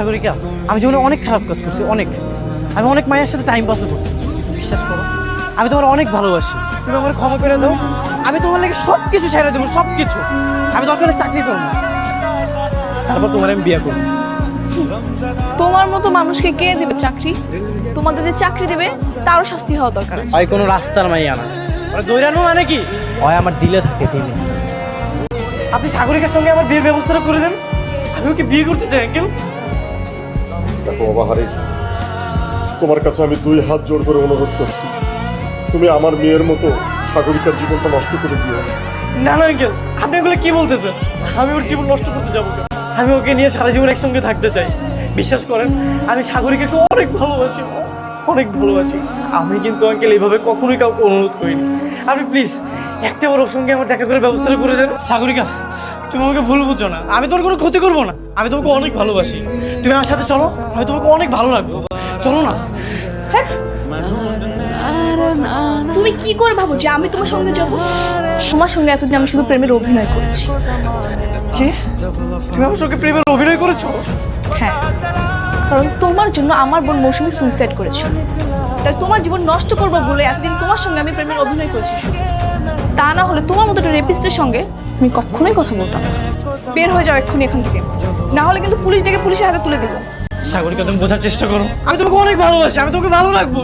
সাগরিকা, আমি জীবনে অনেক খারাপ কাজ করছি, আমি অনেক মায়ের সাথে টাইম পাস করছি। বিশ্বাস করো, আমি তোমার অনেক ভালোবাসি। তুমি আমার ক্ষমা করে দাও, আমি তোমার লাগে সবকিছু ছেড়ে দেবো, সবকিছু। আমি দরকার হলে চাকরি করবো, তারপর তোমার আমি বিয়ে করবো। তোমার মতো মানুষকে কে দেবে চাকরি? তোমাদের যে চাকরি দেবে তারও শাস্তি হওয়া দরকার আছে। হয় কোনো রাস্তার মাইয়া না, দৈরানো মানে কি হয় আমার দিলে থাকে দিলে। আপনি সাগরিকার সঙ্গে আমার বিয়ের ব্যবস্থাটা করে দেন, আমি ওকে বিয়ে করতে চাই। কেউ দেখো বাবা হারিস, তোমার কাছে আমি 2 হাত জোর করে অনুরোধ করছি, তুমি আমার মেয়ের মতো সাগরিকার জীবনটা নষ্ট করে দিও না। না না আঙ্কেল, আপনি এগুলো কি বলতেছেন? আমি ওর জীবন নষ্ট করতে যাবো কেন? আমি ওকে নিয়ে সারা জীবন একসঙ্গে থাকতে চাই। বিশ্বাস করেন, আমি সাগরিকাকে অনেক ভালোবাসি, অনেক ভালোবাসি। আমি কিন্তু আঙ্কেল এইভাবে কখনোই কাউকে অনুরোধ করিনি। আপনি প্লিজ একটা ওর সঙ্গে আমার দেখা করে ব্যবস্থাটা করে দেন। সাগরিকা, তুমি আমাকে ভুল বুঝছো না, আমি তোমার কোনো ক্ষতি করবো না। আমি তোমাকে অনেক ভালোবাসি, তুমি আমার সাথে চলো, আমি তোমাকে অনেক ভালো রাখবো। চলো না। তুমি কি করে ভাবো যে আমি তোমার সঙ্গে যাবো? তোমার সঙ্গে এতদিন আমি শুধু প্রেমের অভিনয় করেছি। কি? তুমি আমার সঙ্গে প্রেমের অভিনয় করেছো? হ্যাঁ, কারণ তোমার জন্য আমার বোন মৌসুমী সুইসাইড করেছিল। তাই তোমার জীবন নষ্ট করবো বলে এতদিন তোমার সঙ্গে আমি প্রেমের অভিনয় করেছি শুধু। তা না হলে তোমার মতো একটা রেপিস্টের সঙ্গে আমি কখনোই কথা বলতাম না। বের হয়ে যাও এক্ষুনি এখান থেকে, না হলে কিন্তু পুলিশ ডেকে পুলিশের হাতে তুলে দেবো। সাগরিকা, তুমি বোঝার চেষ্টা করো, আমি তোমাকে অনেক ভালোবাসি, আমি তোমাকে ভালো রাখবো।